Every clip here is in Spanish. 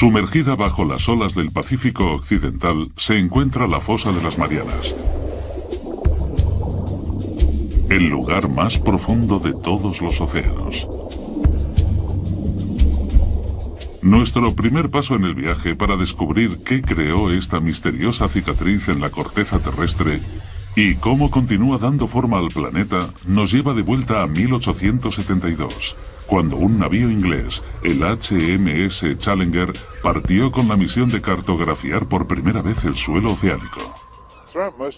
Sumergida bajo las olas del Pacífico Occidental se encuentra la Fosa de las Marianas, el lugar más profundo de todos los océanos. Nuestro primer paso en el viaje para descubrir qué creó esta misteriosa cicatriz en la corteza terrestre y cómo continúa dando forma al planeta nos lleva de vuelta a 1872, cuando un navío inglés, el HMS Challenger, partió con la misión de cartografiar por primera vez el suelo oceánico.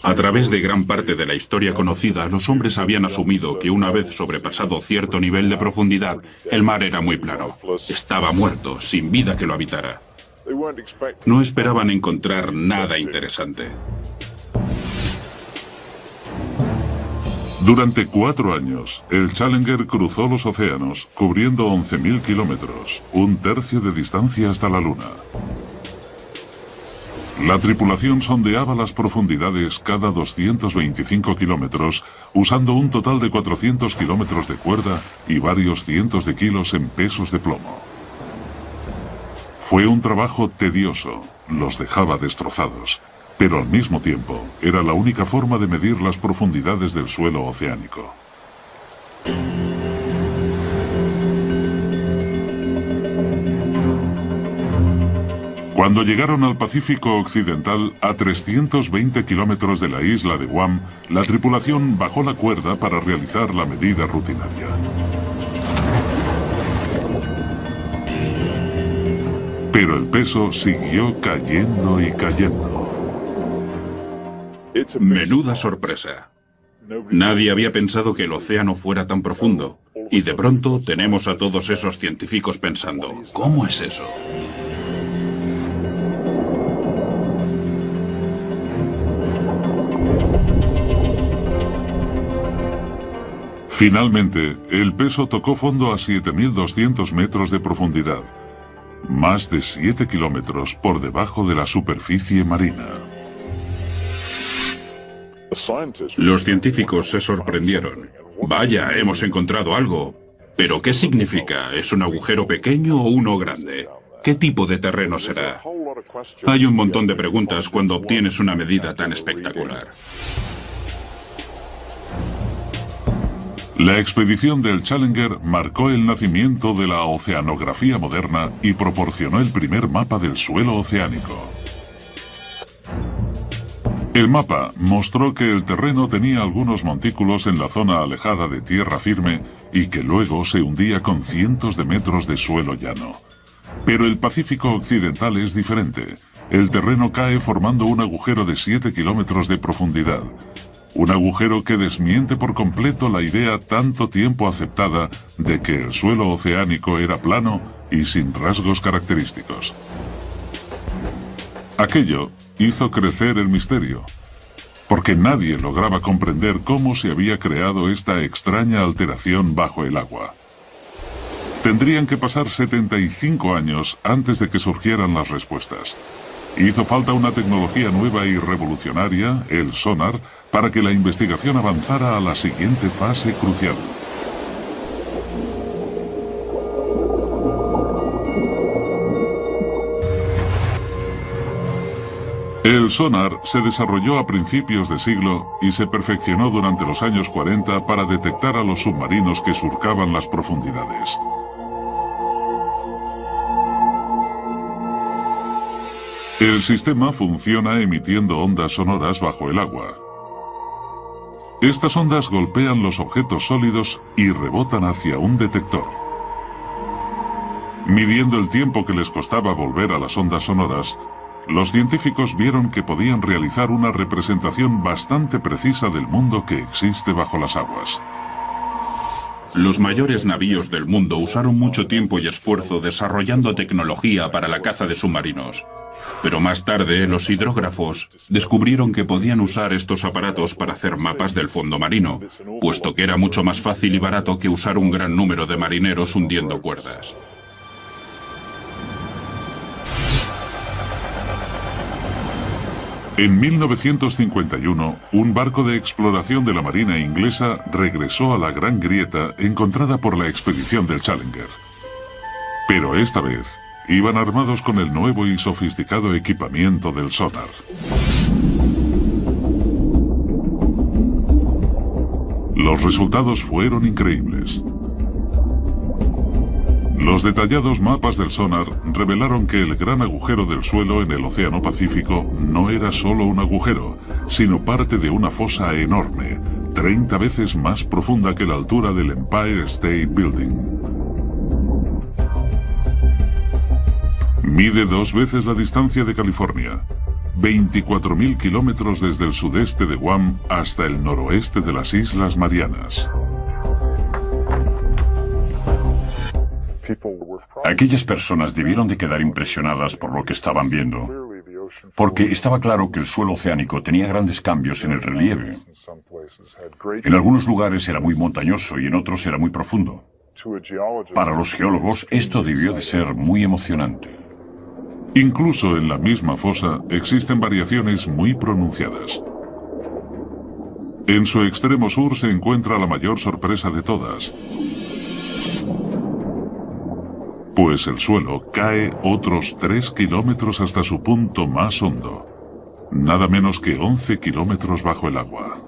A través de gran parte de la historia conocida, los hombres habían asumido que una vez sobrepasado cierto nivel de profundidad, el mar era muy plano. Estaba muerto, sin vida que lo habitara. No esperaban encontrar nada interesante. Durante 4 años, el Challenger cruzó los océanos, cubriendo 11.000 kilómetros, un tercio de distancia hasta la Luna. La tripulación sondeaba las profundidades cada 225 kilómetros, usando un total de 400 kilómetros de cuerda y varios cientos de kilos en pesos de plomo. Fue un trabajo tedioso, los dejaba destrozados, pero al mismo tiempo era la única forma de medir las profundidades del suelo oceánico. Cuando llegaron al Pacífico Occidental, a 320 kilómetros de la isla de Guam, la tripulación bajó la cuerda para realizar la medida rutinaria. Pero el peso siguió cayendo y cayendo. Menuda sorpresa. Nadie había pensado que el océano fuera tan profundo. Y de pronto tenemos a todos esos científicos pensando, ¿cómo es eso? Finalmente, el peso tocó fondo a 7.200 metros de profundidad, más de 7 kilómetros por debajo de la superficie marina. Los científicos se sorprendieron. Vaya, hemos encontrado algo. ¿Pero qué significa? ¿Es un agujero pequeño o uno grande? ¿Qué tipo de terreno será? Hay un montón de preguntas cuando obtienes una medida tan espectacular. La expedición del Challenger marcó el nacimiento de la oceanografía moderna y proporcionó el primer mapa del suelo oceánico. El mapa mostró que el terreno tenía algunos montículos en la zona alejada de tierra firme y que luego se hundía con cientos de metros de suelo llano. Pero el Pacífico Occidental es diferente. El terreno cae formando un agujero de 7 kilómetros de profundidad. Un agujero que desmiente por completo la idea tanto tiempo aceptada de que el suelo oceánico era plano y sin rasgos característicos. Aquello hizo crecer el misterio, porque nadie lograba comprender cómo se había creado esta extraña alteración bajo el agua. Tendrían que pasar 75 años antes de que surgieran las respuestas. Hizo falta una tecnología nueva y revolucionaria, el sonar, para que la investigación avanzara a la siguiente fase crucial. El sonar se desarrolló a principios de siglo y se perfeccionó durante los años 40 para detectar a los submarinos que surcaban las profundidades. El sistema funciona emitiendo ondas sonoras bajo el agua. Estas ondas golpean los objetos sólidos y rebotan hacia un detector. Midiendo el tiempo que les costaba volver a las ondas sonoras, los científicos vieron que podían realizar una representación bastante precisa del mundo que existe bajo las aguas. Los mayores navíos del mundo usaron mucho tiempo y esfuerzo desarrollando tecnología para la caza de submarinos. Pero más tarde, los hidrógrafos descubrieron que podían usar estos aparatos para hacer mapas del fondo marino, puesto que era mucho más fácil y barato que usar un gran número de marineros hundiendo cuerdas. En 1951, un barco de exploración de la Marina inglesa regresó a la Gran Grieta encontrada por la expedición del Challenger. Pero esta vez, Iban armados con el nuevo y sofisticado equipamiento del sonar. Los resultados fueron increíbles. Los detallados mapas del sonar revelaron que el gran agujero del suelo en el Océano Pacífico no era solo un agujero, sino parte de una fosa enorme, 30 veces más profunda que la altura del Empire State Building. Mide 2 veces la distancia de California, 24.000 kilómetros desde el sudeste de Guam hasta el noroeste de las Islas Marianas. Aquellas personas debieron de quedar impresionadas por lo que estaban viendo, porque estaba claro que el suelo oceánico tenía grandes cambios en el relieve. En algunos lugares era muy montañoso y en otros era muy profundo. Para los geólogos esto debió de ser muy emocionante. Incluso en la misma fosa existen variaciones muy pronunciadas. En su extremo sur se encuentra la mayor sorpresa de todas, pues el suelo cae otros 3 kilómetros hasta su punto más hondo, nada menos que 11 kilómetros bajo el agua.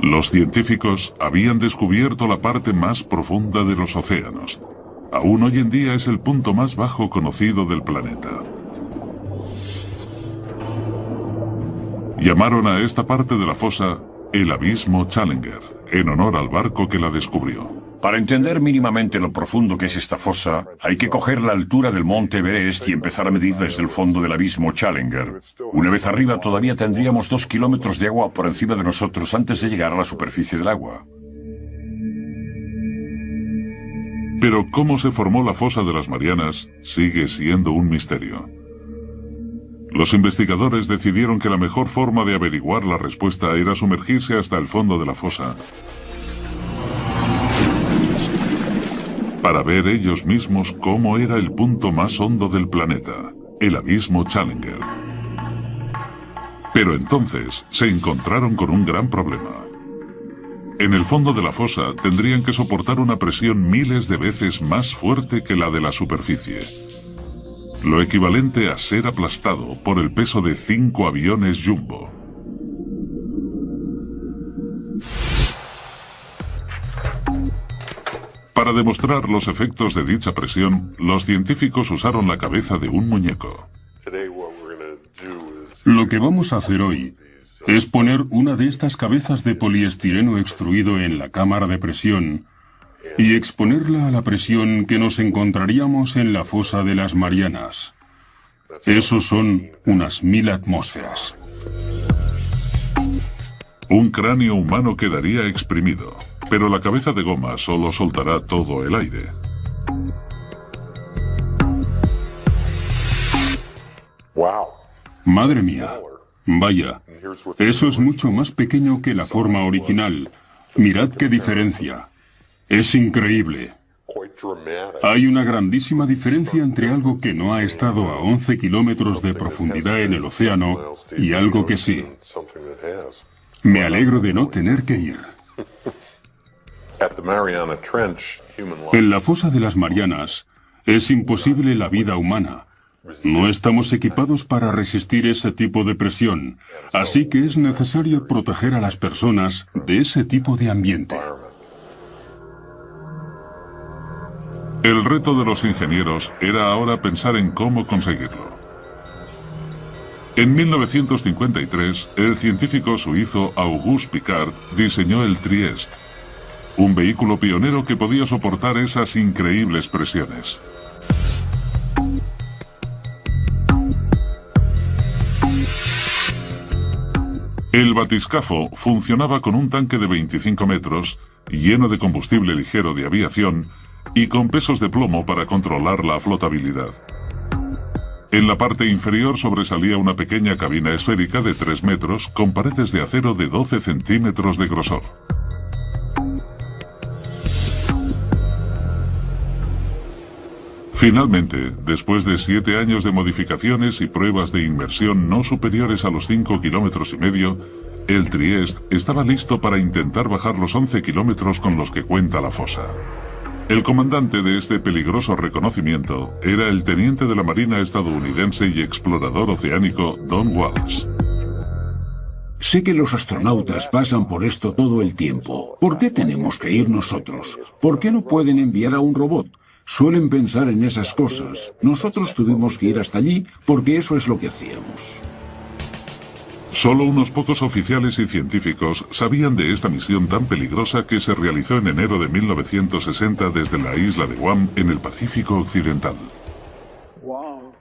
Los científicos habían descubierto la parte más profunda de los océanos. Aún hoy en día es el punto más bajo conocido del planeta. Llamaron a esta parte de la fosa el Abismo Challenger, en honor al barco que la descubrió. Para entender mínimamente lo profundo que es esta fosa, hay que coger la altura del monte Everest y empezar a medir desde el fondo del Abismo Challenger. Una vez arriba todavía tendríamos 2 kilómetros de agua por encima de nosotros antes de llegar a la superficie del agua. Pero cómo se formó la fosa de las Marianas sigue siendo un misterio. Los investigadores decidieron que la mejor forma de averiguar la respuesta era sumergirse hasta el fondo de la fosa para ver ellos mismos cómo era el punto más hondo del planeta, el Abismo Challenger. Pero entonces se encontraron con un gran problema. En el fondo de la fosa tendrían que soportar una presión miles de veces más fuerte que la de la superficie, lo equivalente a ser aplastado por el peso de 5 aviones Jumbo. Para demostrar los efectos de dicha presión, los científicos usaron la cabeza de un muñeco. Lo que vamos a hacer hoy es poner una de estas cabezas de poliestireno extruido en la cámara de presión y exponerla a la presión que nos encontraríamos en la fosa de las Marianas. Eso son unas 1000 atmósferas. Un cráneo humano quedaría exprimido, pero la cabeza de goma solo soltará todo el aire. Madre mía. Vaya, eso es mucho más pequeño que la forma original. Mirad qué diferencia. Es increíble. Hay una grandísima diferencia entre algo que no ha estado a 11 kilómetros de profundidad en el océano y algo que sí. Me alegro de no tener que ir. En la fosa de las Marianas es imposible la vida humana. No estamos equipados para resistir ese tipo de presión, así que es necesario proteger a las personas de ese tipo de ambiente. El reto de los ingenieros era ahora pensar en cómo conseguirlo. En 1953, el científico suizo Auguste Piccard diseñó el Trieste, un vehículo pionero que podía soportar esas increíbles presiones. El batiscafo funcionaba con un tanque de 25 metros, lleno de combustible ligero de aviación y con pesos de plomo para controlar la flotabilidad. En la parte inferior sobresalía una pequeña cabina esférica de 3 metros con paredes de acero de 12 centímetros de grosor. Finalmente, después de 7 años de modificaciones y pruebas de inmersión no superiores a los 5,5 kilómetros, el Trieste estaba listo para intentar bajar los 11 kilómetros con los que cuenta la fosa. El comandante de este peligroso reconocimiento era el teniente de la Marina estadounidense y explorador oceánico Don Walsh. Sé que los astronautas pasan por esto todo el tiempo. ¿Por qué tenemos que ir nosotros? ¿Por qué no pueden enviar a un robot? Suelen pensar en esas cosas. Nosotros tuvimos que ir hasta allí porque eso es lo que hacíamos. Solo unos pocos oficiales y científicos sabían de esta misión tan peligrosa que se realizó en enero de 1960 desde la isla de Guam en el Pacífico Occidental.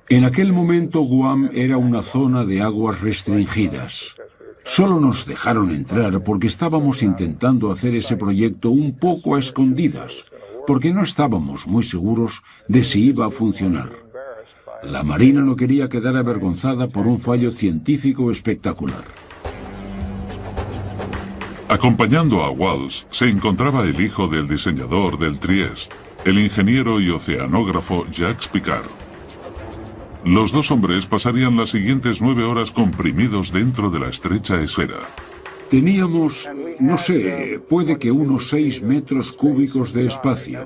En aquel momento Guam era una zona de aguas restringidas. Solo nos dejaron entrar porque estábamos intentando hacer ese proyecto un poco a escondidas, porque no estábamos muy seguros de si iba a funcionar. La Marina no quería quedar avergonzada por un fallo científico espectacular. Acompañando a Walsh se encontraba el hijo del diseñador del Trieste, el ingeniero y oceanógrafo Jacques Piccard. Los dos hombres pasarían las siguientes 9 horas comprimidos dentro de la estrecha esfera. Teníamos, no sé, puede que unos 6 metros cúbicos de espacio.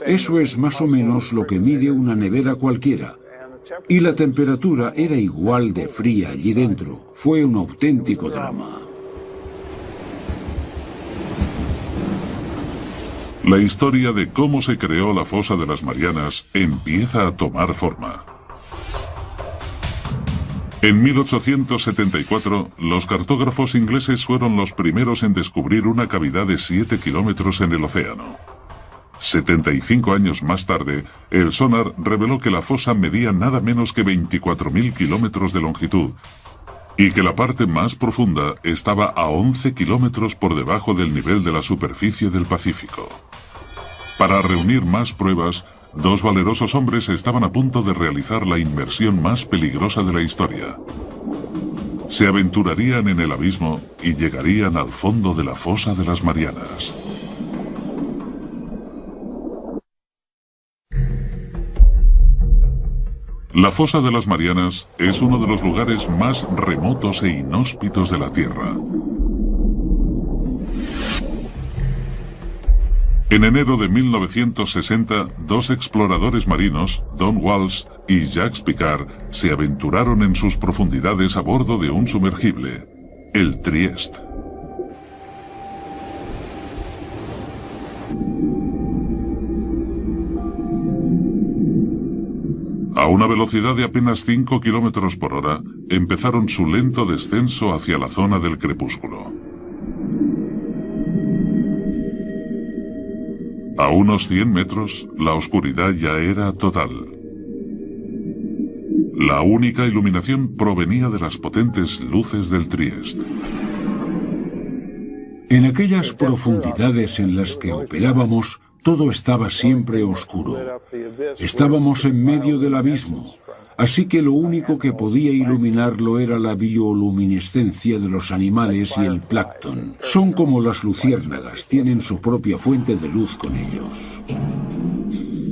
Eso es más o menos lo que mide una nevera cualquiera. Y la temperatura era igual de fría allí dentro. Fue un auténtico drama. La historia de cómo se creó la fosa de las Marianas empieza a tomar forma. En 1874, los cartógrafos ingleses fueron los primeros en descubrir una cavidad de 7 kilómetros en el océano. 75 años más tarde, el sonar reveló que la fosa medía nada menos que 24.000 kilómetros de longitud y que la parte más profunda estaba a 11 kilómetros por debajo del nivel de la superficie del Pacífico. Para reunir más pruebas, dos valerosos hombres estaban a punto de realizar la inmersión más peligrosa de la historia. Se aventurarían en el abismo y llegarían al fondo de la fosa de las Marianas. La fosa de las Marianas es uno de los lugares más remotos e inhóspitos de la Tierra. En enero de 1960, dos exploradores marinos, Don Walsh y Jacques Piccard, se aventuraron en sus profundidades a bordo de un sumergible, el Trieste. A una velocidad de apenas 5 kilómetros por hora, empezaron su lento descenso hacia la zona del crepúsculo. A unos 100 metros, la oscuridad ya era total. La única iluminación provenía de las potentes luces del Trieste. En aquellas profundidades en las que operábamos, todo estaba siempre oscuro. Estábamos en medio del abismo, así que lo único que podía iluminarlo era la bioluminiscencia de los animales y el plancton. Son como las luciérnagas, tienen su propia fuente de luz con ellos.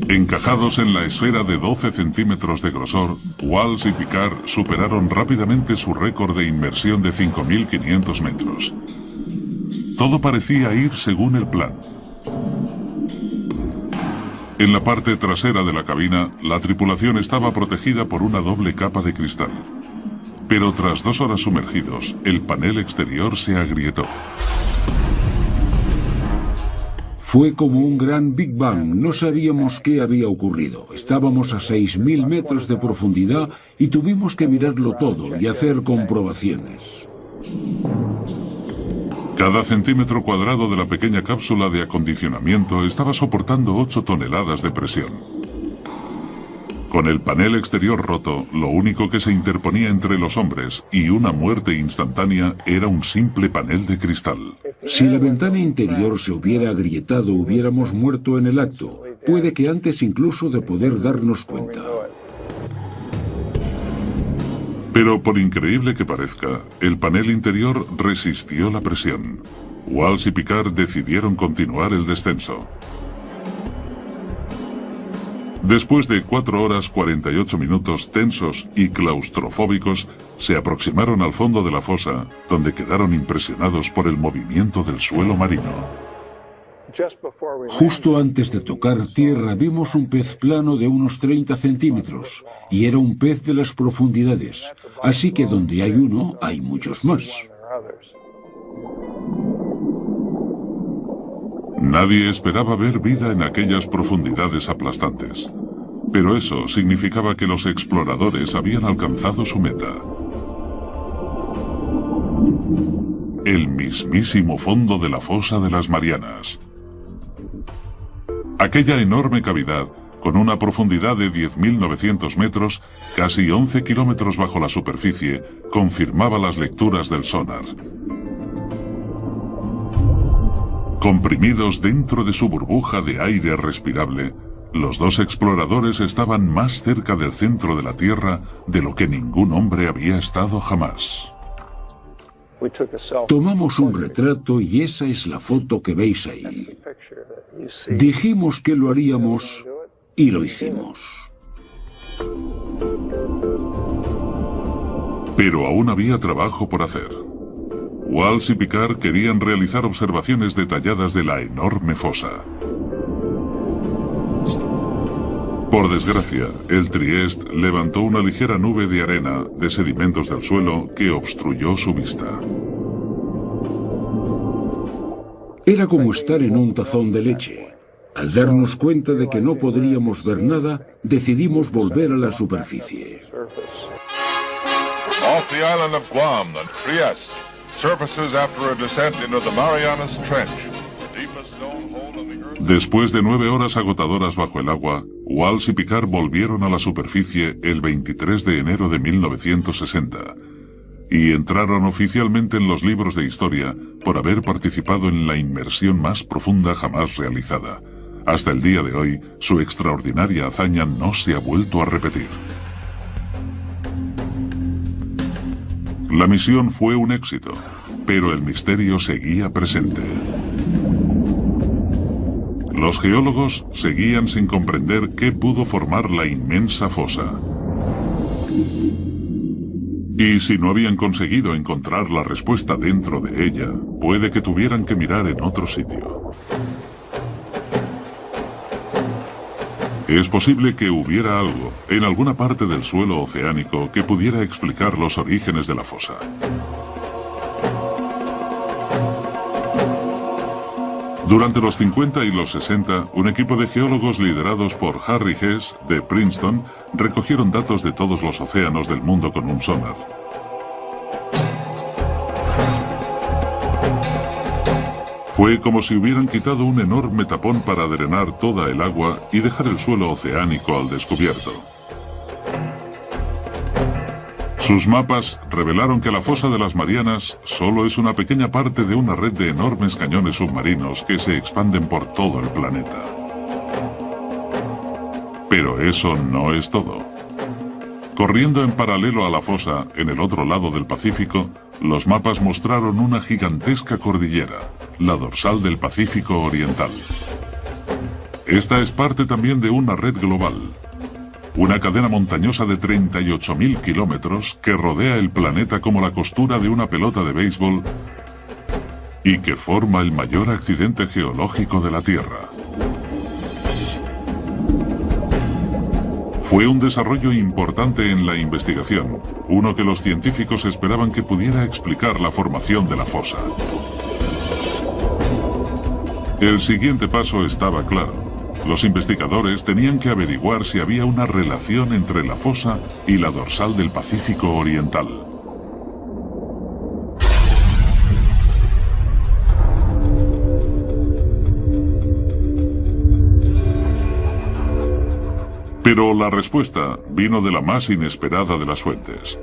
Encajados en la esfera de 12 centímetros de grosor, Walsh y Piccard superaron rápidamente su récord de inmersión de 5.500 metros. Todo parecía ir según el plan. En la parte trasera de la cabina, la tripulación estaba protegida por una doble capa de cristal. Pero tras 2 horas sumergidos, el panel exterior se agrietó. Fue como un gran Big Bang, no sabíamos qué había ocurrido. Estábamos a 6.000 metros de profundidad y tuvimos que mirarlo todo y hacer comprobaciones. Cada centímetro cuadrado de la pequeña cápsula de acondicionamiento estaba soportando 8 toneladas de presión. Con el panel exterior roto, lo único que se interponía entre los hombres y una muerte instantánea era un simple panel de cristal. Si la ventana interior se hubiera agrietado, hubiéramos muerto en el acto. Puede que antes incluso de poder darnos cuenta. Pero por increíble que parezca, el panel interior resistió la presión. Walsh y Piccard decidieron continuar el descenso. Después de 4 horas 48 minutos tensos y claustrofóbicos, se aproximaron al fondo de la fosa, donde quedaron impresionados por el movimiento del suelo marino. Justo antes de tocar tierra vimos un pez plano de unos 30 centímetros, y era un pez de las profundidades, así que donde hay uno, hay muchos más. Nadie esperaba ver vida en aquellas profundidades aplastantes, pero eso significaba que los exploradores habían alcanzado su meta. El mismísimo fondo de la fosa de las Marianas. Aquella enorme cavidad, con una profundidad de 10.900 metros, casi 11 kilómetros bajo la superficie, confirmaba las lecturas del sonar. Comprimidos dentro de su burbuja de aire respirable, los dos exploradores estaban más cerca del centro de la Tierra de lo que ningún hombre había estado jamás. Tomamos un retrato y esa es la foto que veis ahí. Dijimos que lo haríamos y lo hicimos. Pero aún había trabajo por hacer. Walsh y Picard querían realizar observaciones detalladas de la enorme fosa. Por desgracia, el Trieste levantó una ligera nube de arena de sedimentos del suelo que obstruyó su vista. Era como estar en un tazón de leche. Al darnos cuenta de que no podríamos ver nada, decidimos volver a la superficie. Off the island of Guam, the Trieste surfaces after a descent into the Marianas Trench. Después de 9 horas agotadoras bajo el agua, Walsh y Picard volvieron a la superficie el 23 de enero de 1960 y entraron oficialmente en los libros de historia por haber participado en la inmersión más profunda jamás realizada. Hasta el día de hoy, su extraordinaria hazaña no se ha vuelto a repetir. La misión fue un éxito, pero el misterio seguía presente. Los geólogos seguían sin comprender qué pudo formar la inmensa fosa. Y si no habían conseguido encontrar la respuesta dentro de ella, puede que tuvieran que mirar en otro sitio. Es posible que hubiera algo en alguna parte del suelo oceánico que pudiera explicar los orígenes de la fosa. Durante los 50 y los 60, un equipo de geólogos liderados por Harry Hess, de Princeton, recogieron datos de todos los océanos del mundo con un sonar. Fue como si hubieran quitado un enorme tapón para drenar toda el agua y dejar el suelo oceánico al descubierto. Sus mapas revelaron que la fosa de las Marianas solo es una pequeña parte de una red de enormes cañones submarinos que se expanden por todo el planeta. Pero eso no es todo. Corriendo en paralelo a la fosa, en el otro lado del Pacífico, los mapas mostraron una gigantesca cordillera, la dorsal del Pacífico Oriental. Esta es parte también de una red global. Una cadena montañosa de 38.000 kilómetros que rodea el planeta como la costura de una pelota de béisbol y que forma el mayor accidente geológico de la Tierra. Fue un desarrollo importante en la investigación, uno que los científicos esperaban que pudiera explicar la formación de la fosa. El siguiente paso estaba claro. Los investigadores tenían que averiguar si había una relación entre la fosa y la dorsal del Pacífico Oriental. Pero la respuesta vino de la más inesperada de las fuentes.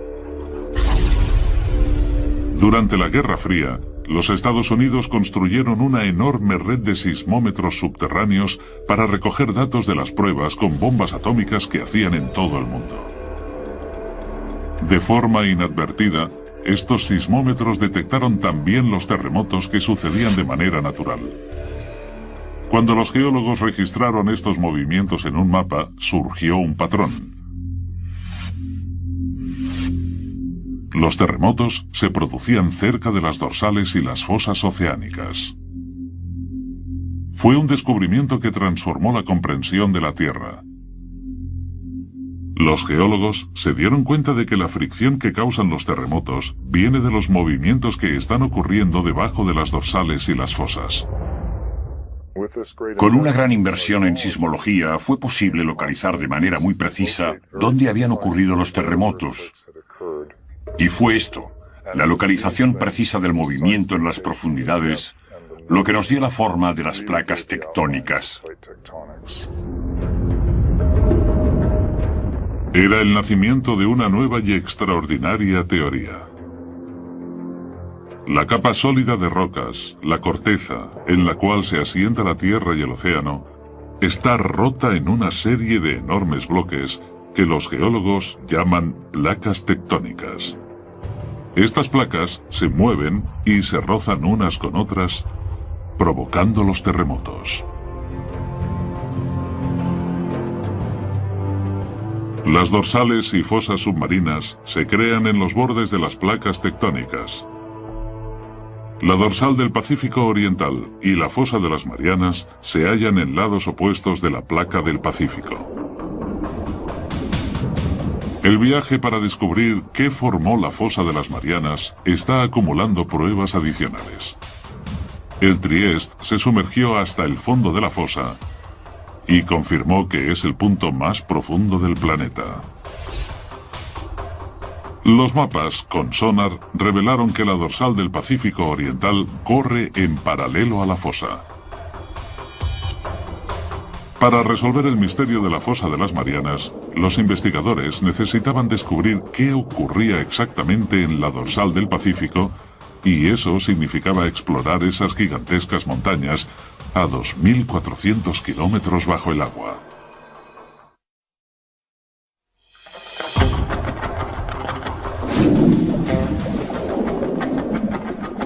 Durante la Guerra Fría, los Estados Unidos construyeron una enorme red de sismómetros subterráneos para recoger datos de las pruebas con bombas atómicas que hacían en todo el mundo. De forma inadvertida, estos sismómetros detectaron también los terremotos que sucedían de manera natural. Cuando los geólogos registraron estos movimientos en un mapa, surgió un patrón. Los terremotos se producían cerca de las dorsales y las fosas oceánicas. Fue un descubrimiento que transformó la comprensión de la Tierra. Los geólogos se dieron cuenta de que la fricción que causan los terremotos viene de los movimientos que están ocurriendo debajo de las dorsales y las fosas. Con una gran inversión en sismología fue posible localizar de manera muy precisa dónde habían ocurrido los terremotos. Y fue esto, la localización precisa del movimiento en las profundidades, lo que nos dio la forma de las placas tectónicas. Era el nacimiento de una nueva y extraordinaria teoría. La capa sólida de rocas, la corteza, en la cual se asienta la Tierra y el océano, está rota en una serie de enormes bloques que los geólogos llaman placas tectónicas. Estas placas se mueven y se rozan unas con otras, provocando los terremotos. Las dorsales y fosas submarinas se crean en los bordes de las placas tectónicas. La dorsal del Pacífico Oriental y la fosa de las Marianas se hallan en lados opuestos de la placa del Pacífico. El viaje para descubrir qué formó la fosa de las Marianas está acumulando pruebas adicionales. El Trieste se sumergió hasta el fondo de la fosa y confirmó que es el punto más profundo del planeta. Los mapas con sonar revelaron que la dorsal del Pacífico Oriental corre en paralelo a la fosa. Para resolver el misterio de la fosa de las Marianas, los investigadores necesitaban descubrir qué ocurría exactamente en la dorsal del Pacífico, y eso significaba explorar esas gigantescas montañas a 2.400 kilómetros bajo el agua.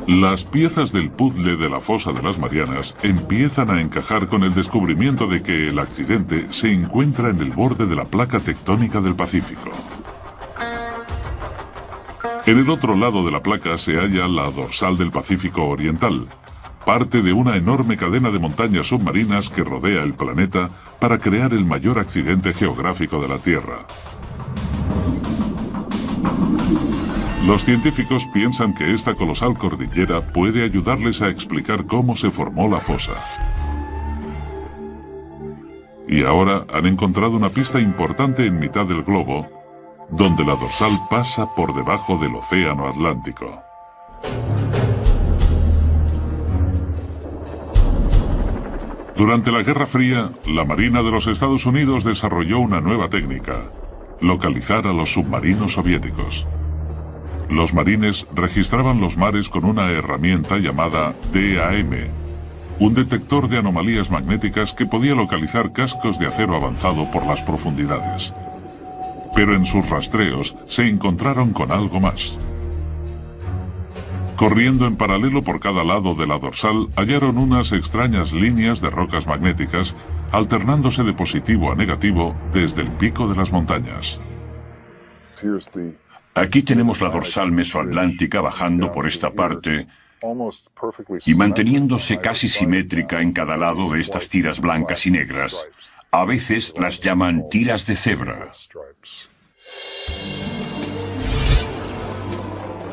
Las piezas del puzzle de la fosa de las Marianas empiezan a encajar con el descubrimiento de que el accidente se encuentra en el borde de la placa tectónica del Pacífico. En el otro lado de la placa se halla la dorsal del Pacífico Oriental, parte de una enorme cadena de montañas submarinas que rodea el planeta para crear el mayor accidente geográfico de la Tierra. Los científicos piensan que esta colosal cordillera puede ayudarles a explicar cómo se formó la fosa. Y ahora han encontrado una pista importante en mitad del globo, donde la dorsal pasa por debajo del Océano Atlántico. Durante la Guerra Fría, la Marina de los Estados Unidos desarrolló una nueva técnica: localizar a los submarinos soviéticos. Los marines registraban los mares con una herramienta llamada DAM, un detector de anomalías magnéticas que podía localizar cascos de acero avanzado por las profundidades. Pero en sus rastreos se encontraron con algo más. Corriendo en paralelo por cada lado de la dorsal, hallaron unas extrañas líneas de rocas magnéticas, alternándose de positivo a negativo desde el pico de las montañas. Aquí tenemos la dorsal mesoatlántica bajando por esta parte y manteniéndose casi simétrica en cada lado de estas tiras blancas y negras. A veces las llaman tiras de cebra.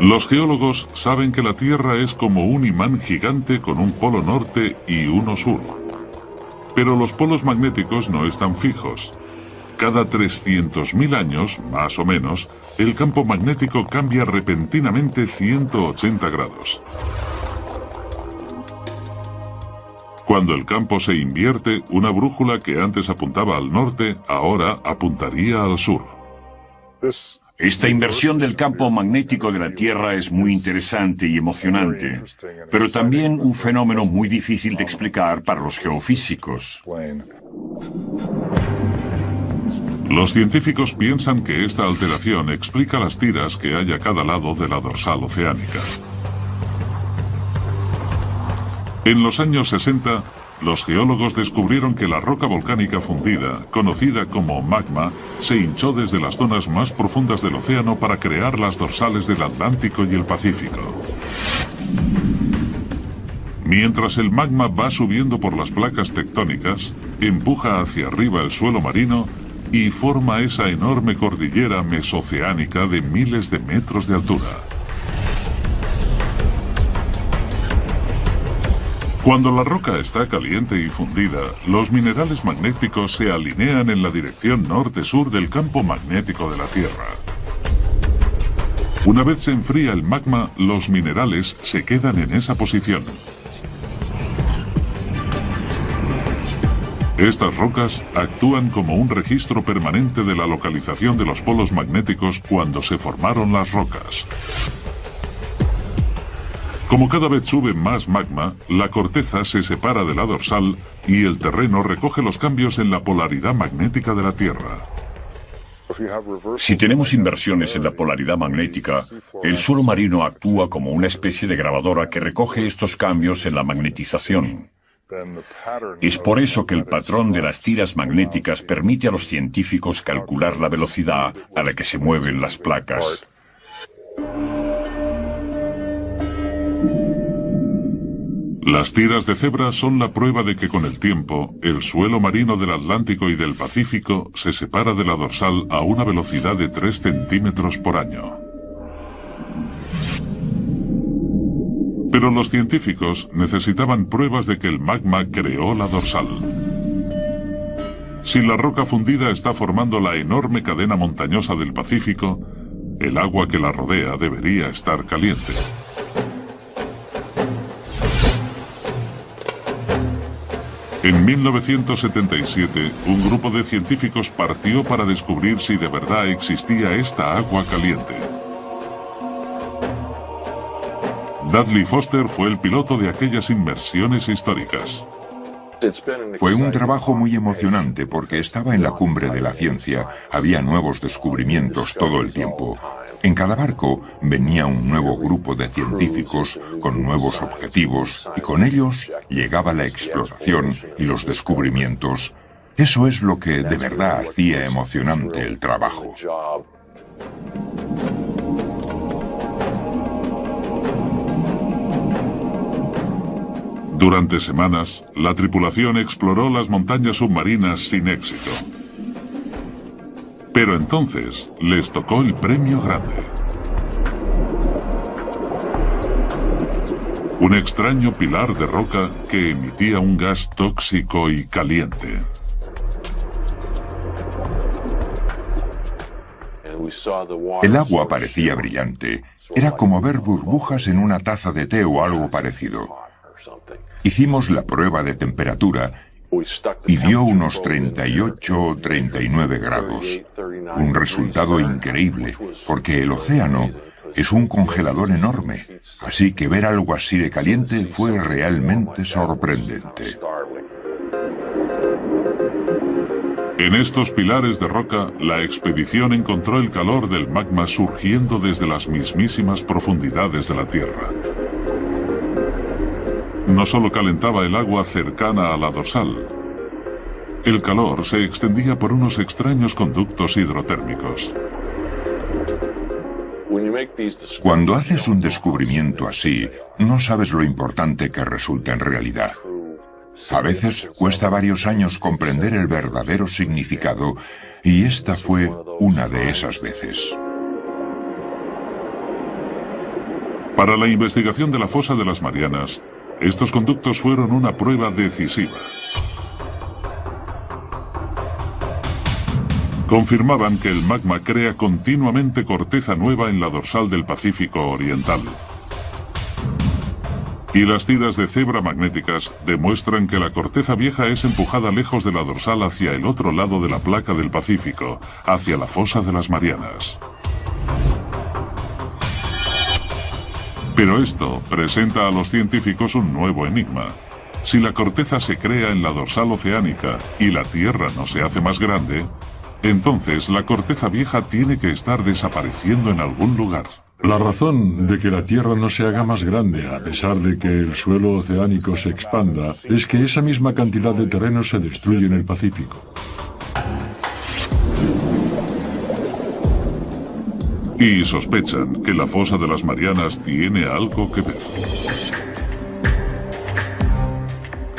Los geólogos saben que la Tierra es como un imán gigante con un polo norte y uno sur. Pero los polos magnéticos no están fijos. Cada 300.000 años, más o menos, el campo magnético cambia repentinamente 180 grados. Cuando el campo se invierte, una brújula que antes apuntaba al norte, ahora apuntaría al sur. Esta inversión del campo magnético de la Tierra es muy interesante y emocionante, pero también un fenómeno muy difícil de explicar para los geofísicos. Los científicos piensan que esta alteración explica las tiras que hay a cada lado de la dorsal oceánica. En los años 60, los geólogos descubrieron que la roca volcánica fundida, conocida como magma, se hinchó desde las zonas más profundas del océano para crear las dorsales del Atlántico y el Pacífico. Mientras el magma va subiendo por las placas tectónicas, empuja hacia arriba el suelo marino y forma esa enorme cordillera mesoceánica de miles de metros de altura. Cuando la roca está caliente y fundida, los minerales magnéticos se alinean en la dirección norte-sur del campo magnético de la Tierra. Una vez se enfría el magma, los minerales se quedan en esa posición. Estas rocas actúan como un registro permanente de la localización de los polos magnéticos cuando se formaron las rocas. Como cada vez sube más magma, la corteza se separa de la dorsal y el terreno recoge los cambios en la polaridad magnética de la Tierra. Si tenemos inversiones en la polaridad magnética, el suelo marino actúa como una especie de grabadora que recoge estos cambios en la magnetización. Es por eso que el patrón de las tiras magnéticas permite a los científicos calcular la velocidad a la que se mueven las placas. Las tiras de cebra son la prueba de que con el tiempo, el suelo marino del Atlántico y del Pacífico se separa de la dorsal a una velocidad de 3 centímetros por año. Pero los científicos necesitaban pruebas de que el magma creó la dorsal. Si la roca fundida está formando la enorme cadena montañosa del Pacífico, el agua que la rodea debería estar caliente. En 1977, un grupo de científicos partió para descubrir si de verdad existía esta agua caliente. Dudley Foster fue el piloto de aquellas inmersiones históricas. Fue un trabajo muy emocionante porque estaba en la cumbre de la ciencia, había nuevos descubrimientos todo el tiempo. En cada barco venía un nuevo grupo de científicos con nuevos objetivos y con ellos llegaba la exploración y los descubrimientos. Eso es lo que de verdad hacía emocionante el trabajo. Durante semanas, la tripulación exploró las montañas submarinas sin éxito. Pero entonces les tocó el premio grande. Un extraño pilar de roca que emitía un gas tóxico y caliente. El agua parecía brillante. Era como ver burbujas en una taza de té o algo parecido. Hicimos la prueba de temperatura y dio unos 38 o 39 grados. Un resultado increíble, porque el océano es un congelador enorme, así que ver algo así de caliente fue realmente sorprendente. En estos pilares de roca, la expedición encontró el calor del magma surgiendo desde las mismísimas profundidades de la Tierra. No solo calentaba el agua cercana a la dorsal. El calor se extendía por unos extraños conductos hidrotérmicos. Cuando haces un descubrimiento así, no sabes lo importante que resulta en realidad. A veces cuesta varios años comprender el verdadero significado, y esta fue una de esas veces. Para la investigación de la fosa de las Marianas, estos conductos fueron una prueba decisiva. Confirmaban que el magma crea continuamente corteza nueva en la dorsal del Pacífico Oriental. Y las tiras de cebra magnéticas demuestran que la corteza vieja es empujada lejos de la dorsal hacia el otro lado de la placa del Pacífico, hacia la fosa de las Marianas. Pero esto presenta a los científicos un nuevo enigma. Si la corteza se crea en la dorsal oceánica y la Tierra no se hace más grande, entonces la corteza vieja tiene que estar desapareciendo en algún lugar. La razón de que la Tierra no se haga más grande, a pesar de que el suelo oceánico se expanda, es que esa misma cantidad de terreno se destruye en el Pacífico. Y sospechan que la fosa de las Marianas tiene algo que ver.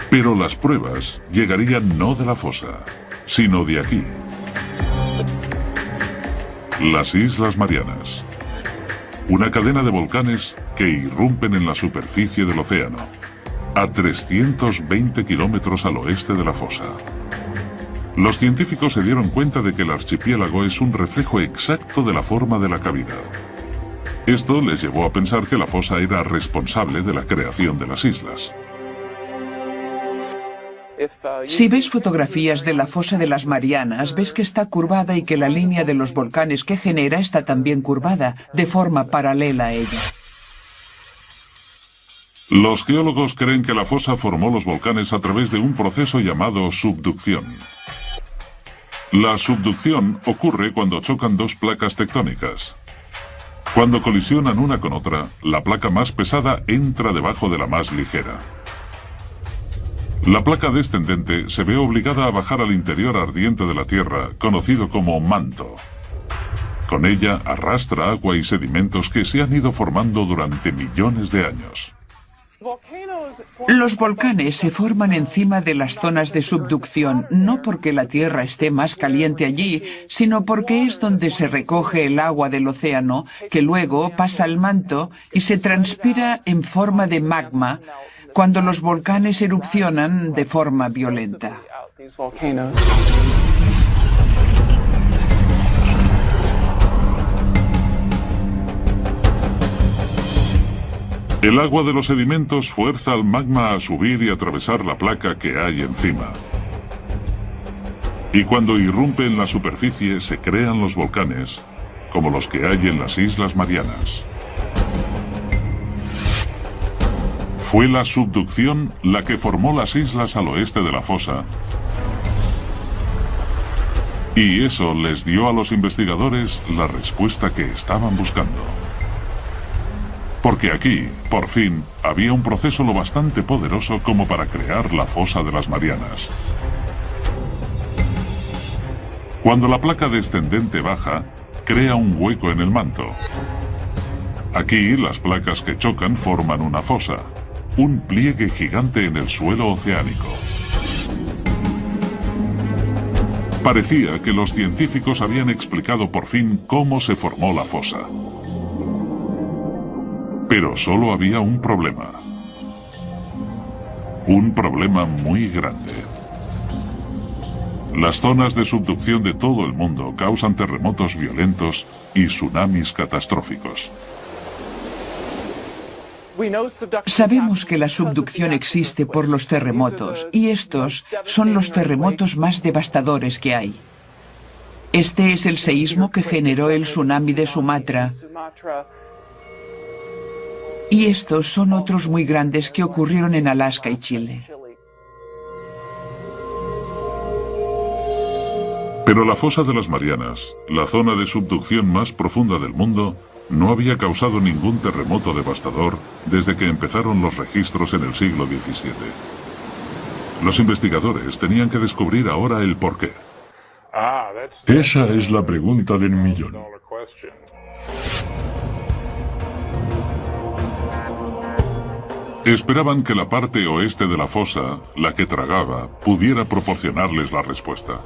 Pero las pruebas llegarían no de la fosa, sino de aquí. Las Islas Marianas. Una cadena de volcanes que irrumpen en la superficie del océano, a 320 kilómetros al oeste de la fosa. Los científicos se dieron cuenta de que el archipiélago es un reflejo exacto de la forma de la cavidad. Esto les llevó a pensar que la fosa era responsable de la creación de las islas. Si ves fotografías de la fosa de las Marianas, ves que está curvada y que la línea de los volcanes que genera está también curvada, de forma paralela a ella. Los geólogos creen que la fosa formó los volcanes a través de un proceso llamado subducción. La subducción ocurre cuando chocan dos placas tectónicas. Cuando colisionan una con otra, la placa más pesada entra debajo de la más ligera. La placa descendente se ve obligada a bajar al interior ardiente de la Tierra, conocido como manto. Con ella arrastra agua y sedimentos que se han ido formando durante millones de años. Los volcanes se forman encima de las zonas de subducción, no porque la Tierra esté más caliente allí, sino porque es donde se recoge el agua del océano, que luego pasa al manto y se transpira en forma de magma, cuando los volcanes erupcionan de forma violenta. El agua de los sedimentos fuerza al magma a subir y atravesar la placa que hay encima. Y cuando irrumpe en la superficie se crean los volcanes, como los que hay en las Islas Marianas. Fue la subducción la que formó las islas al oeste de la fosa. Y eso les dio a los investigadores la respuesta que estaban buscando. Porque aquí, por fin, había un proceso lo bastante poderoso como para crear la fosa de las Marianas. Cuando la placa descendente baja, crea un hueco en el manto. Aquí, las placas que chocan forman una fosa, un pliegue gigante en el suelo oceánico. Parecía que los científicos habían explicado por fin cómo se formó la fosa. Pero solo había un problema. Un problema muy grande. Las zonas de subducción de todo el mundo causan terremotos violentos y tsunamis catastróficos. Sabemos que la subducción existe por los terremotos, y estos son los terremotos más devastadores que hay. Este es el seísmo que generó el tsunami de Sumatra. Y estos son otros muy grandes que ocurrieron en Alaska y Chile. Pero la fosa de las Marianas, la zona de subducción más profunda del mundo, no había causado ningún terremoto devastador desde que empezaron los registros en el siglo XVII. Los investigadores tenían que descubrir ahora el porqué. Esa es la pregunta del millón. Esperaban que la parte oeste de la fosa, la que tragaba, pudiera proporcionarles la respuesta.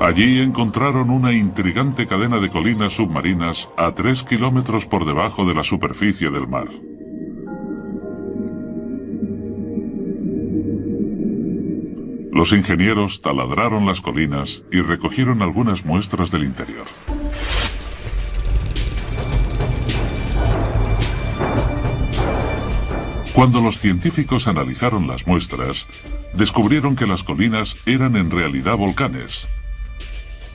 Allí encontraron una intrigante cadena de colinas submarinas a 3 kilómetros por debajo de la superficie del mar. Los ingenieros taladraron las colinas y recogieron algunas muestras del interior. Cuando los científicos analizaron las muestras, descubrieron que las colinas eran en realidad volcanes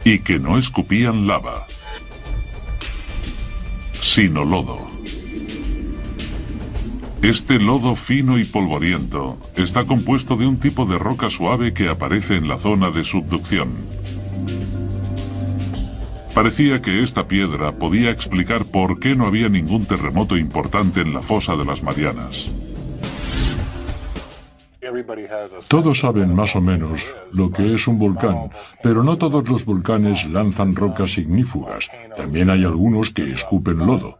y que no escupían lava, sino lodo. Este lodo fino y polvoriento está compuesto de un tipo de roca suave que aparece en la zona de subducción. Parecía que esta piedra podía explicar por qué no había ningún terremoto importante en la fosa de las Marianas. Todos saben más o menos lo que es un volcán, pero no todos los volcanes lanzan rocas ignífugas. También hay algunos que escupen lodo.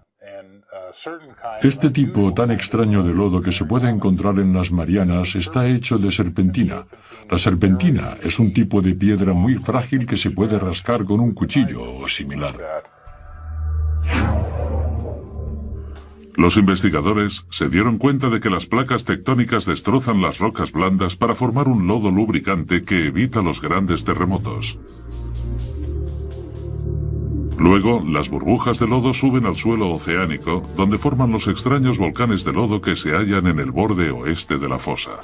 Este tipo tan extraño de lodo que se puede encontrar en las Marianas está hecho de serpentina. La serpentina es un tipo de piedra muy frágil que se puede rascar con un cuchillo o similar. Los investigadores se dieron cuenta de que las placas tectónicas destrozan las rocas blandas para formar un lodo lubricante que evita los grandes terremotos. Luego, las burbujas de lodo suben al suelo oceánico, donde forman los extraños volcanes de lodo que se hallan en el borde oeste de la fosa.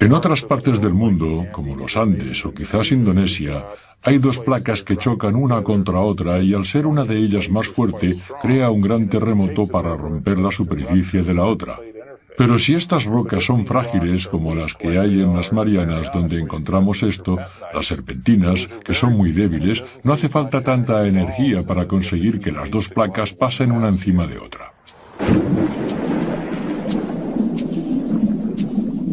En otras partes del mundo, como los Andes o quizás Indonesia, hay dos placas que chocan una contra otra y al ser una de ellas más fuerte, crea un gran terremoto para romper la superficie de la otra. Pero si estas rocas son frágiles, como las que hay en las Marianas donde encontramos esto, las serpentinas, que son muy débiles, no hace falta tanta energía para conseguir que las dos placas pasen una encima de otra.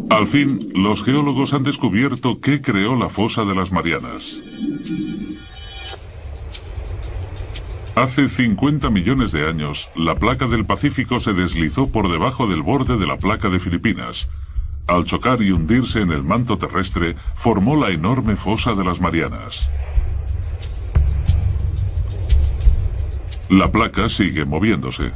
Al fin, los geólogos han descubierto qué creó la fosa de las Marianas. Hace 50 millones de años, la placa del Pacífico se deslizó por debajo del borde de la placa de Filipinas. Al chocar y hundirse en el manto terrestre, formó la enorme fosa de las Marianas. La placa sigue moviéndose.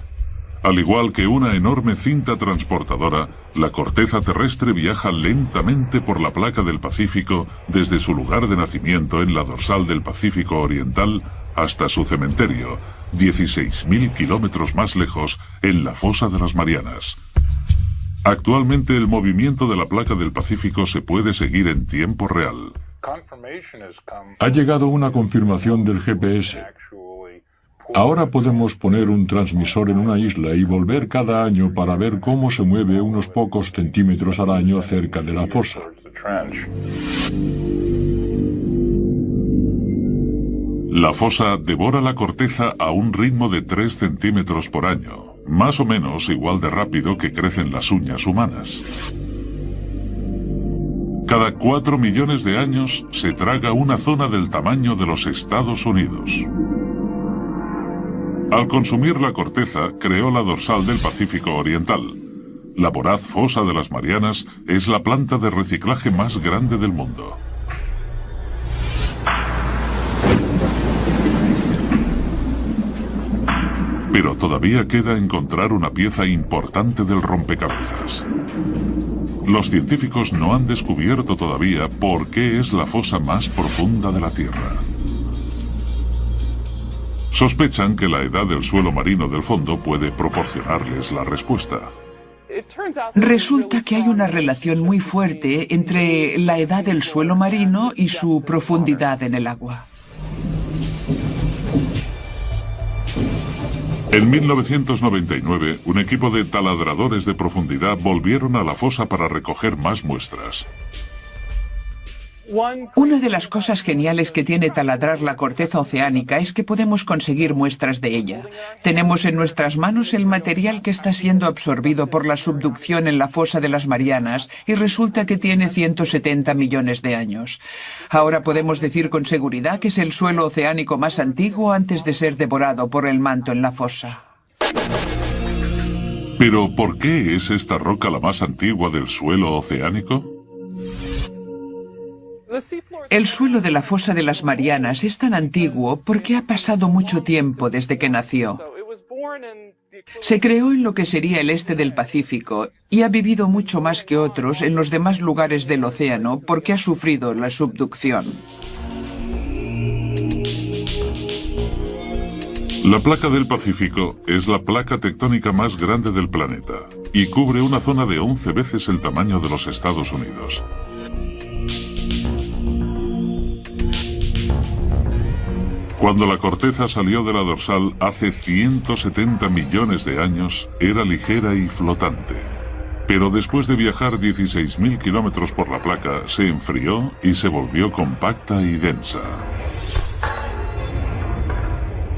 Al igual que una enorme cinta transportadora, la corteza terrestre viaja lentamente por la placa del Pacífico desde su lugar de nacimiento en la dorsal del Pacífico Oriental hasta su cementerio, 16.000 kilómetros más lejos, en la fosa de las Marianas. Actualmente el movimiento de la placa del Pacífico se puede seguir en tiempo real. Ha llegado una confirmación del GPS. Ahora podemos poner un transmisor en una isla y volver cada año para ver cómo se mueve unos pocos centímetros al año cerca de la fosa. La fosa devora la corteza a un ritmo de 3 centímetros por año, más o menos igual de rápido que crecen las uñas humanas. Cada 4 millones de años se traga una zona del tamaño de los Estados Unidos. Al consumir la corteza, creó la dorsal del Pacífico Oriental. La voraz fosa de las Marianas es la planta de reciclaje más grande del mundo. Pero todavía queda encontrar una pieza importante del rompecabezas. Los científicos no han descubierto todavía por qué es la fosa más profunda de la Tierra. Sospechan que la edad del suelo marino del fondo puede proporcionarles la respuesta. Resulta que hay una relación muy fuerte entre la edad del suelo marino y su profundidad en el agua. En 1999, un equipo de taladradores de profundidad volvieron a la fosa para recoger más muestras. Una de las cosas geniales que tiene taladrar la corteza oceánica es que podemos conseguir muestras de ella. Tenemos en nuestras manos el material que está siendo absorbido por la subducción en la fosa de las Marianas y resulta que tiene 170 millones de años. Ahora podemos decir con seguridad que es el suelo oceánico más antiguo antes de ser devorado por el manto en la fosa. ¿Pero por qué es esta roca la más antigua del suelo oceánico? El suelo de la fosa de las Marianas es tan antiguo porque ha pasado mucho tiempo desde que nació. Se creó en lo que sería el este del Pacífico y ha vivido mucho más que otros en los demás lugares del océano porque ha sufrido la subducción. La placa del Pacífico es la placa tectónica más grande del planeta y cubre una zona de 11 veces el tamaño de los Estados Unidos. Cuando la corteza salió de la dorsal hace 170 millones de años, era ligera y flotante. Pero después de viajar 16.000 kilómetros por la placa, se enfrió y se volvió compacta y densa.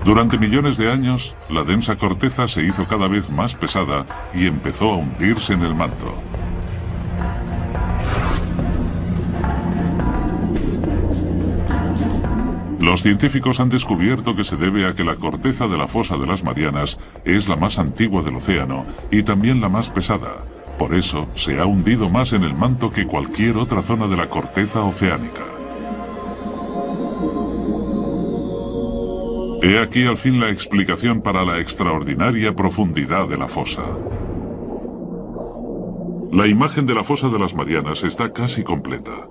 Durante millones de años, la densa corteza se hizo cada vez más pesada y empezó a hundirse en el manto. Los científicos han descubierto que se debe a que la corteza de la fosa de las Marianas es la más antigua del océano y también la más pesada. Por eso se ha hundido más en el manto que cualquier otra zona de la corteza oceánica. He aquí al fin la explicación para la extraordinaria profundidad de la fosa. La imagen de la fosa de las Marianas está casi completa.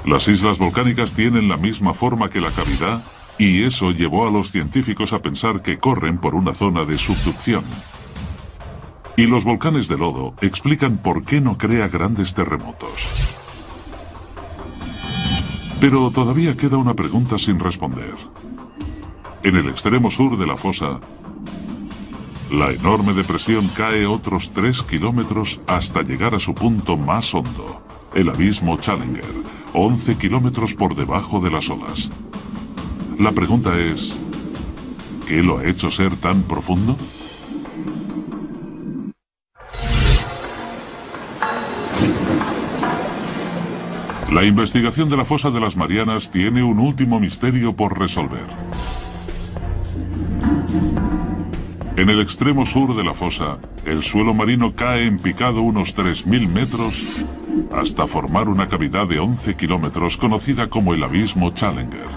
Las islas volcánicas tienen la misma forma que la cavidad y eso llevó a los científicos a pensar que corren por una zona de subducción. Y los volcanes de lodo explican por qué no crea grandes terremotos. Pero todavía queda una pregunta sin responder. En el extremo sur de la fosa, la enorme depresión cae otros 3 kilómetros hasta llegar a su punto más hondo, el abismo Challenger, 11 kilómetros por debajo de las olas. La pregunta es, ¿qué lo ha hecho ser tan profundo? La investigación de la fosa de las Marianas tiene un último misterio por resolver. En el extremo sur de la fosa, el suelo marino cae en picado unos 3.000 metros hasta formar una cavidad de 11 kilómetros conocida como el abismo Challenger.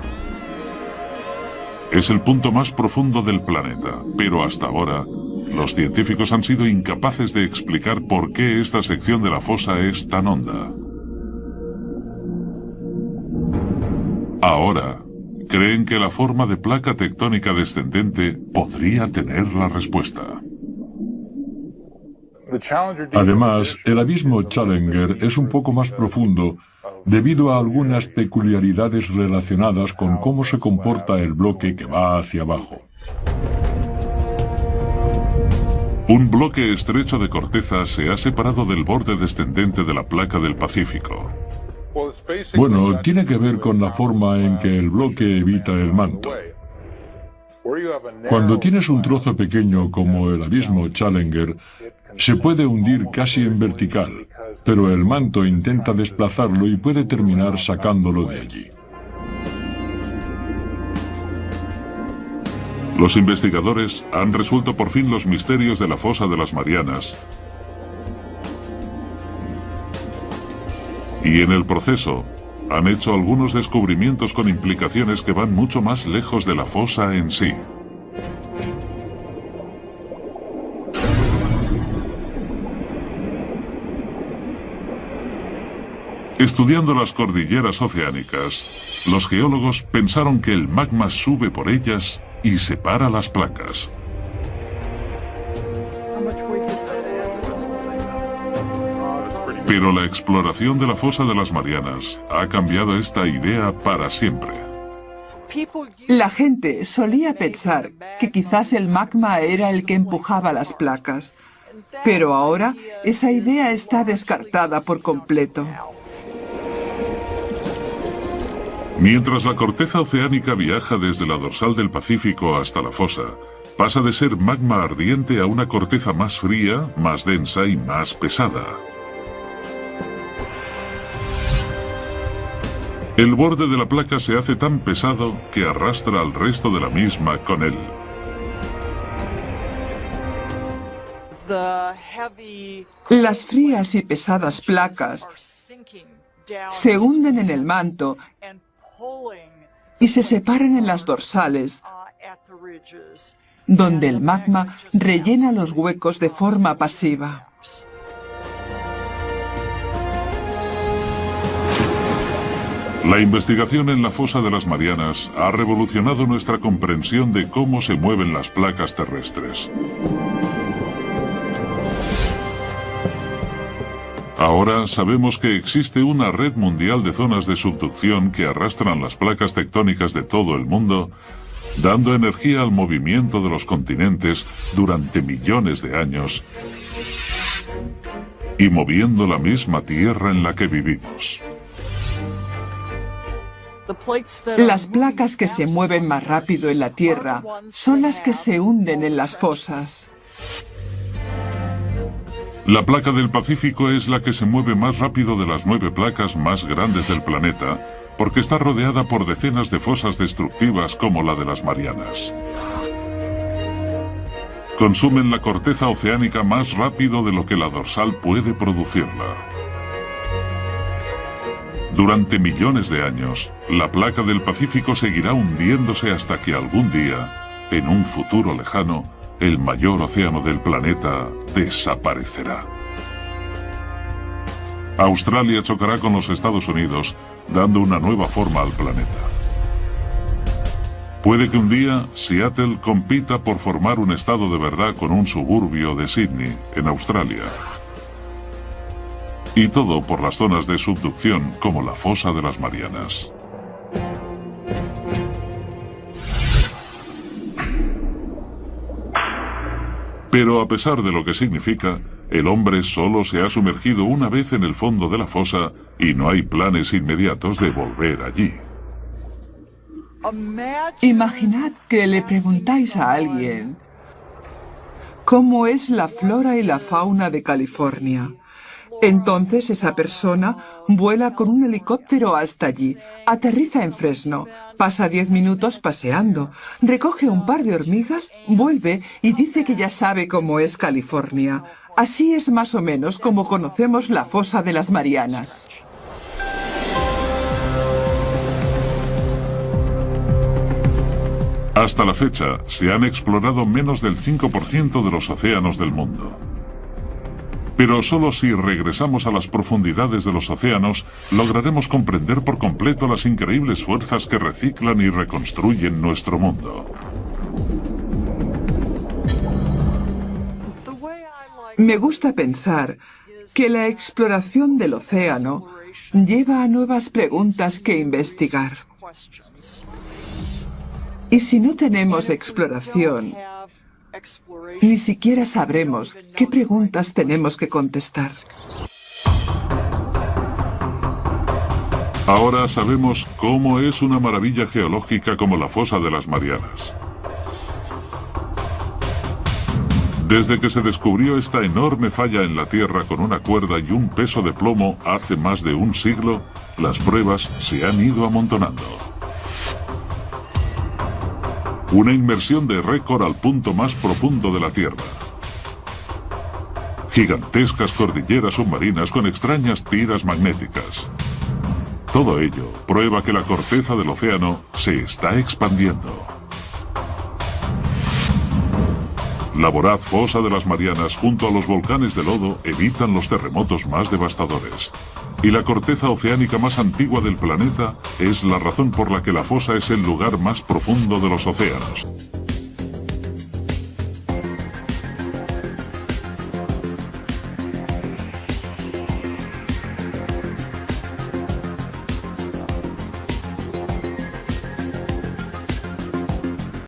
Es el punto más profundo del planeta, pero hasta ahora los científicos han sido incapaces de explicar por qué esta sección de la fosa es tan honda. Ahora, creen que la forma de placa tectónica descendente podría tener la respuesta. Además, el abismo Challenger es un poco más profundo debido a algunas peculiaridades relacionadas con cómo se comporta el bloque que va hacia abajo. Un bloque estrecho de corteza se ha separado del borde descendente de la placa del Pacífico. Bueno, tiene que ver con la forma en que el bloque evita el manto. Cuando tienes un trozo pequeño como el abismo Challenger, se puede hundir casi en vertical, pero el manto intenta desplazarlo y puede terminar sacándolo de allí. Los investigadores han resuelto por fin los misterios de la fosa de las Marianas. Y en el proceso, han hecho algunos descubrimientos con implicaciones que van mucho más lejos de la fosa en sí. Estudiando las cordilleras oceánicas, los geólogos pensaron que el magma sube por ellas y separa las placas. Pero la exploración de la fosa de las Marianas ha cambiado esta idea para siempre. La gente solía pensar que quizás el magma era el que empujaba las placas, pero ahora esa idea está descartada por completo. Mientras la corteza oceánica viaja desde la dorsal del Pacífico hasta la fosa, pasa de ser magma ardiente a una corteza más fría, más densa y más pesada. El borde de la placa se hace tan pesado que arrastra al resto de la misma con él. Las frías y pesadas placas se hunden en el manto y se separan en las dorsales, donde el magma rellena los huecos de forma pasiva. La investigación en la fosa de las Marianas ha revolucionado nuestra comprensión de cómo se mueven las placas terrestres. Ahora sabemos que existe una red mundial de zonas de subducción que arrastran las placas tectónicas de todo el mundo, dando energía al movimiento de los continentes durante millones de años y moviendo la misma tierra en la que vivimos. Las placas que se mueven más rápido en la Tierra son las que se hunden en las fosas. La placa del Pacífico es la que se mueve más rápido de las 9 placas más grandes del planeta, porque está rodeada por decenas de fosas destructivas como la de las Marianas. Consumen la corteza oceánica más rápido de lo que la dorsal puede producirla. Durante millones de años, la placa del Pacífico seguirá hundiéndose hasta que algún día, en un futuro lejano, el mayor océano del planeta desaparecerá. Australia chocará con los Estados Unidos, dando una nueva forma al planeta. Puede que un día Seattle compita por formar un estado de verdad con un suburbio de Sydney, en Australia. Y todo por las zonas de subducción como la fosa de las Marianas. Pero a pesar de lo que significa, el hombre solo se ha sumergido una vez en el fondo de la fosa y no hay planes inmediatos de volver allí. Imaginad que le preguntáis a alguien ¿cómo es la flora y la fauna de California? Entonces esa persona vuela con un helicóptero hasta allí, aterriza en Fresno, pasa 10 minutos paseando, recoge un par de hormigas, vuelve y dice que ya sabe cómo es California. Así es más o menos como conocemos la fosa de las Marianas. Hasta la fecha, se han explorado menos del 5% de los océanos del mundo. Pero solo si regresamos a las profundidades de los océanos, lograremos comprender por completo las increíbles fuerzas que reciclan y reconstruyen nuestro mundo. Me gusta pensar que la exploración del océano lleva a nuevas preguntas que investigar. Y si no tenemos exploración, ni siquiera sabremos qué preguntas tenemos que contestar. Ahora sabemos cómo es una maravilla geológica como la fosa de las Marianas. Desde que se descubrió esta enorme falla en la Tierra con una cuerda y un peso de plomo hace más de un siglo, las pruebas se han ido amontonando. Una inmersión de récord al punto más profundo de la Tierra. Gigantescas cordilleras submarinas con extrañas tiras magnéticas. Todo ello prueba que la corteza del océano se está expandiendo. La voraz fosa de las Marianas junto a los volcanes de lodo evitan los terremotos más devastadores. Y la corteza oceánica más antigua del planeta es la razón por la que la fosa es el lugar más profundo de los océanos.